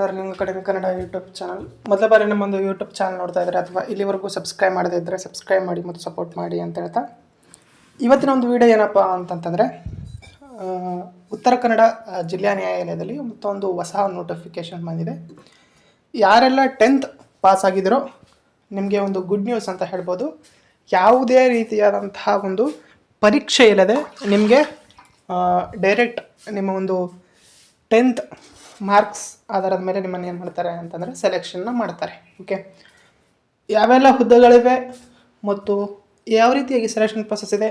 Learning academy Kannada YouTube channel ಮೊದಲ ಬಾರಿ ನಮ್ಮೊಂದು YouTube channel ನೋಡ್ತಾ ಇದ್ದಾರೆ ಅಥವಾ ಇಲ್ಲಿವರೆಗೂ ಸಬ್ಸ್ಕ್ರೈಬ್ ಮಾಡದೇ ಇದ್ದರೆ ಸಬ್ಸ್ಕ್ರೈಬ್ ಮಾಡಿ ಮತ್ತು ಸಪೋರ್ಟ್ ಮಾಡಿ ಅಂತ ಹೇಳ್ತಾ ಇವತ್ತಿನ ಒಂದು ವಿಡಿಯೋ ಏನಪ್ಪ ಅಂತಂತಂದರೆ ಉತ್ತರ ಕನ್ನಡ ಜಿಲ್ಲಾ ನ್ಯಾಯಾಲಯದಲ್ಲಿ ಮತ್ತೊಂದು ಹೊಸ ನೋಟಿಫಿಕೇಷನ್ ಬಂದಿದೆ. ಯಾರೆಲ್ಲ 10th ಪಾಸ್ ಆಗಿದ್ದೀರೋ ನಿಮಗೆ ಒಂದು ಗುಡ್ ನ್ಯೂಸ್ ಅಂತ ಹೇಳ್ಬೋದು. ಯಾವುದೇ ರೀತಿಯಾದಂತಹ ಒಂದು ಪರೀಕ್ಷೆ ಇಲ್ಲದೆ ನಿಮಗೆ ಡೈರೆಕ್ಟ್ ನಿಮ್ಮ ಒಂದು 10th ಮಾರ್ಕ್ಸ್ ಆಧಾರದ ಮೇಲೆ ನಿಮ್ಮನ್ನು ಏನು ಮಾಡ್ತಾರೆ ಅಂತಂದರೆ ಸೆಲೆಕ್ಷನ್ನ ಮಾಡ್ತಾರೆ. ಓಕೆ, ಯಾವೆಲ್ಲ ಹುದ್ದೆಗಳಿವೆ ಮತ್ತು ಯಾವ ರೀತಿಯಾಗಿ ಸೆಲೆಕ್ಷನ್ ಪ್ರೊಸೆಸ್ ಇದೆ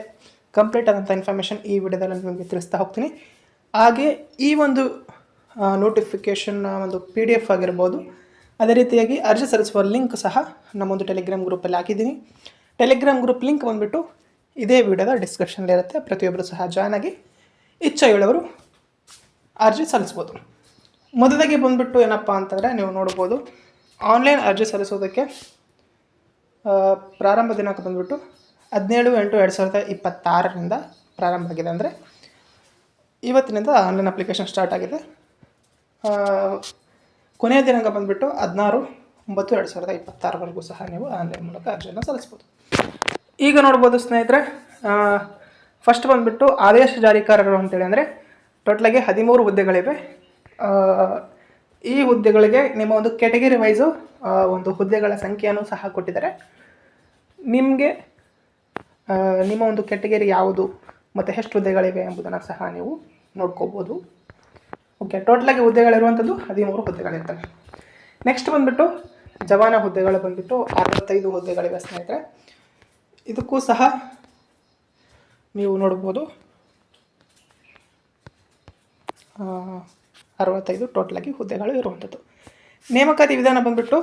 ಕಂಪ್ಲೀಟ್ ಆದಂಥ ಇನ್ಫಾರ್ಮೇಷನ್ ಈ ವಿಡಿಯೋದಲ್ಲಿ ನಿಮಗೆ ತಿಳಿಸ್ತಾ ಹೋಗ್ತೀನಿ. ಹಾಗೆ ಈ ಒಂದು ನೋಟಿಫಿಕೇಷನ್ನ ಒಂದು PDF ಆಗಿರ್ಬೋದು, ಅದೇ ರೀತಿಯಾಗಿ ಅರ್ಜಿ ಸಲ್ಲಿಸುವ ಲಿಂಕ್ ಸಹ ನಮ್ಮೊಂದು ಟೆಲಿಗ್ರಾಮ್ ಗ್ರೂಪಲ್ಲಿ ಹಾಕಿದ್ದೀನಿ. ಟೆಲಿಗ್ರಾಮ್ ಗ್ರೂಪ್ ಲಿಂಕ್ ಬಂದುಬಿಟ್ಟು ಇದೇ ವಿಡಿಯೋದ ಡಿಸ್ಕ್ರಿಪ್ಷನ್ಲಿರುತ್ತೆ. ಪ್ರತಿಯೊಬ್ಬರು ಸಹ ಜಾಯ್ನ್ ಆಗಿ ಇಚ್ಛೆಯುಳ್ಳವರು ಅರ್ಜಿ ಸಲ್ಲಿಸ್ಬೋದು. ಮೊದಲಾಗಿ ಬಂದುಬಿಟ್ಟು ಏನಪ್ಪ ಅಂತಂದರೆ ನೀವು ನೋಡ್ಬೋದು, ಆನ್ಲೈನ್ ಅರ್ಜಿ ಸಲ್ಲಿಸೋದಕ್ಕೆ ಪ್ರಾರಂಭ ದಿನಾಂಕ ಬಂದುಬಿಟ್ಟು 17/8/2026 ಪ್ರಾರಂಭ ಆಗಿದೆ. ಅಂದರೆ ಇವತ್ತಿನಿಂದ ಆನ್ಲೈನ್ ಅಪ್ಲಿಕೇಶನ್ ಸ್ಟಾರ್ಟ್ ಆಗಿದೆ. ಕೊನೆಯ ದಿನಾಂಕ ಬಂದುಬಿಟ್ಟು 16/9/2026 ಸಹ ನೀವು ಆನ್ಲೈನ್ ಮೂಲಕ ಅರ್ಜಿಯನ್ನು ಸಲ್ಲಿಸ್ಬೋದು. ಈಗ ನೋಡ್ಬೋದು ಸ್ನೇಹಿತರೆ, ಫಸ್ಟ್ ಬಂದುಬಿಟ್ಟು ಆದೇಶ ಜಾರಿಕಾರರು ಅಂತೇಳಿ ಅಂದರೆ ಟೋಟಲಾಗಿ 13 ಹುದ್ದೆಗಳಿವೆ. ಈ ಹುದ್ದೆಗಳಿಗೆ ನಿಮ್ಮ ಒಂದು ಕ್ಯಾಟಗರಿ ವೈಸು ಒಂದು ಹುದ್ದೆಗಳ ಸಂಖ್ಯೆಯನ್ನು ಸಹ ಕೊಟ್ಟಿದ್ದಾರೆ. ನಿಮಗೆ ನಿಮ್ಮ ಒಂದು ಕ್ಯಾಟಗರಿ ಯಾವುದು ಮತ್ತು ಎಷ್ಟು ಹುದ್ದೆಗಳಿವೆ ಎಂಬುದನ್ನು ಸಹ ನೀವು ನೋಡ್ಕೋಬೋದು. ಓಕೆ, ಟೋಟಲಾಗಿ ಹುದ್ದೆಗಳಿರುವಂಥದ್ದು 13 ಹುದ್ದೆಗಳಿರ್ತವೆ. ನೆಕ್ಸ್ಟ್ ಬಂದುಬಿಟ್ಟು ಜವಾನ ಹುದ್ದೆಗಳು ಬಂದುಬಿಟ್ಟು 65 ಹುದ್ದೆಗಳಿವೆ ಸ್ನೇಹಿತರೆ. ಇದಕ್ಕೂ ಸಹ ನೀವು ನೋಡ್ಬೋದು 65 ಟೋಟಲಾಗಿ ಹುದ್ದೆಗಳು ಇರುವಂಥದ್ದು. ನೇಮಕಾತಿ ವಿಧಾನ ಬಂದುಬಿಟ್ಟು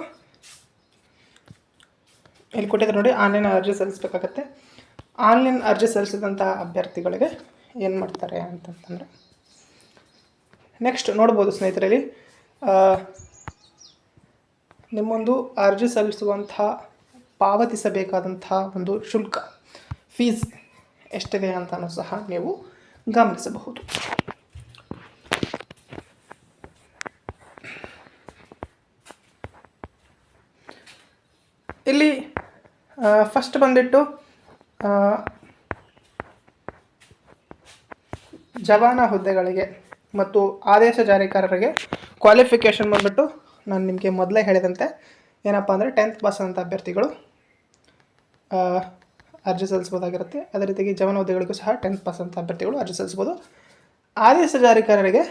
ಇಲ್ಲಿ ಕೊಟ್ಟಿದ್ದಾರೆ ನೋಡಿ, ಆನ್ಲೈನ್ ಅರ್ಜಿ ಸಲ್ಲಿಸಬೇಕಾಗತ್ತೆ. ಆನ್ಲೈನ್ ಅರ್ಜಿ ಸಲ್ಲಿಸಿದಂಥ ಅಭ್ಯರ್ಥಿಗಳಿಗೆ ಏನು ಮಾಡ್ತಾರೆ ಅಂತಂತಂದರೆ, ನೆಕ್ಸ್ಟ್ ನೋಡ್ಬೋದು ಸ್ನೇಹಿತರಲ್ಲಿ ನಿಮ್ಮೊಂದು ಅರ್ಜಿ ಸಲ್ಲಿಸುವಂಥ ಪಾವತಿಸಬೇಕಾದಂಥ ಒಂದು ಶುಲ್ಕ ಫೀಸ್ ಎಷ್ಟಿದೆ ಅಂತಲೂ ಸಹ ನೀವು ಗಮನಿಸಬಹುದು. ಇಲ್ಲಿ ಫಸ್ಟ್ ಬಂದುಬಿಟ್ಟು ಜವಾನ ಹುದ್ದೆಗಳಿಗೆ ಮತ್ತು ಆದೇಶ ಜಾರಿಕಾರರಿಗೆ ಕ್ವಾಲಿಫಿಕೇಷನ್ ಬಂದುಬಿಟ್ಟು ನಾನು ನಿಮಗೆ ಮೊದಲೇ ಹೇಳಿದಂತೆ ಏನಪ್ಪ ಅಂದರೆ 10th ಪಾಸ್ ಆದಂಥ ಅಭ್ಯರ್ಥಿಗಳು ಅರ್ಜಿ ಸಲ್ಲಿಸ್ಬೋದಾಗಿರುತ್ತೆ. ಅದೇ ರೀತಿಯಾಗಿ ಜವಾನ ಹುದ್ದೆಗಳಿಗೂ ಸಹ 10th ಪಾಸ್ ಆದಂಥ ಅಭ್ಯರ್ಥಿಗಳು ಅರ್ಜಿ ಸಲ್ಲಿಸ್ಬೋದು. ಆದೇಶ ಜಾರಿಕಾರರಿಗೆ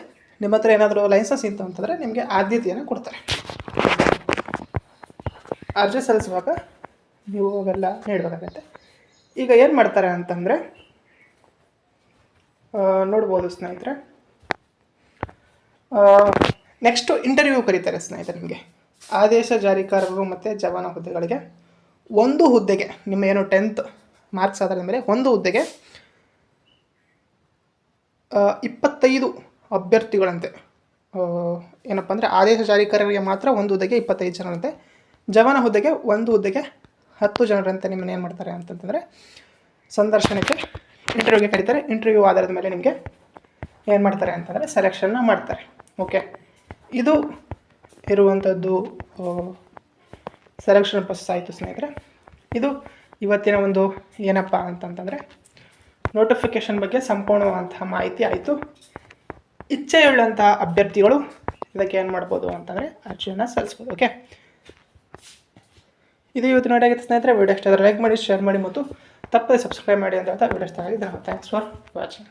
ನಿಮ್ಮ ಹತ್ರ ಏನಾದರೂ ಲೈಸೆನ್ಸ್ ಇತ್ತು ಅಂತಂದರೆ ನಿಮಗೆ ಆದ್ಯತೆಯನ್ನು ಕೊಡ್ತಾರೆ. ಅರ್ಜಿ ಸಲ್ಲಿಸುವಾಗ ನೀವು ಅವೆಲ್ಲ ನೀಡಬೇಕಾಗತ್ತೆ. ಈಗ ಏನು ಮಾಡ್ತಾರೆ ಅಂತಂದರೆ ನೋಡ್ಬೋದು ಸ್ನೇಹಿತರೆ, ನೆಕ್ಸ್ಟು ಇಂಟರ್ವ್ಯೂ ಕರೀತಾರೆ ಸ್ನೇಹಿತರೆ. ನಿಮಗೆ ಆದೇಶ ಜಾರಿಕಾರರು ಮತ್ತು ಜವಾನ ಹುದ್ದೆಗಳಿಗೆ ಒಂದು ಹುದ್ದೆಗೆ ನಿಮ್ಮ ಏನು 10th ಮಾರ್ಕ್ಸ್ ಆಧಾರದ ಮೇಲೆ ಒಂದು ಹುದ್ದೆಗೆ 25 ಅಭ್ಯರ್ಥಿಗಳಂತೆ. ಏನಪ್ಪ ಅಂದರೆ ಆದೇಶ ಜಾರಿಕಾರರಿಗೆ ಮಾತ್ರ ಒಂದು ಹುದ್ದೆಗೆ 25 ಜನರಂತೆ, ಜವಾನ ಹುದ್ದೆಗೆ ಒಂದು ಹುದ್ದೆಗೆ 10 ಜನರಂತೆ ನಿಮ್ಮನ್ನು ಏನು ಮಾಡ್ತಾರೆ ಅಂತಂತಂದರೆ ಸಂದರ್ಶನಕ್ಕೆ ಇಂಟರ್ವ್ಯೂಗೆ ಕರೀತಾರೆ. ಇಂಟರ್ವ್ಯೂ ಆಧಾರದ ಮೇಲೆ ನಿಮಗೆ ಏನು ಮಾಡ್ತಾರೆ ಅಂತಂದರೆ ಸೆಲೆಕ್ಷನ್ನ ಮಾಡ್ತಾರೆ. ಓಕೆ, ಇದು ಇರುವಂಥದ್ದು ಸೆಲೆಕ್ಷನ್ ಪ್ರೊಸೆಸ್ ಆಯಿತು ಸ್ನೇಹಿತರೆ. ಇದು ಇವತ್ತಿನ ಒಂದು ಏನಪ್ಪ ಅಂತಂತಂದರೆ ನೋಟಿಫಿಕೇಷನ್ ಬಗ್ಗೆ ಸಂಪೂರ್ಣವಾದಂತಹ ಮಾಹಿತಿ ಆಯಿತು. ಇಚ್ಛೆಯುಳ್ಳಂಥ ಅಭ್ಯರ್ಥಿಗಳು ಇದಕ್ಕೆ ಏನು ಮಾಡ್ಬೋದು ಅಂತಂದರೆ ಅರ್ಜಿಯನ್ನು ಸಲ್ಲಿಸ್ಬೋದು. ಓಕೆ, ಇದು ಇವತ್ತು ನೋಡಿ ಆಗಿತ್ತು ಸ್ನೇಹಿತರೆ. ವಿಡಿಯೋ ಇಷ್ಟ ಆದರೆ ಲೈಕ್ ಮಾಡಿ, ಶೇರ್ ಮಾಡಿ ಮತ್ತು ತಪ್ಪದೆ ಸಬ್ಸ್ಕ್ರೈಬ್ ಮಾಡಿ ಅಂತ ಹೇಳ್ತಾ ವಿಡಿಯೋ ಇಷ್ಟ ಆಗಿದೆ. Thanks for watching.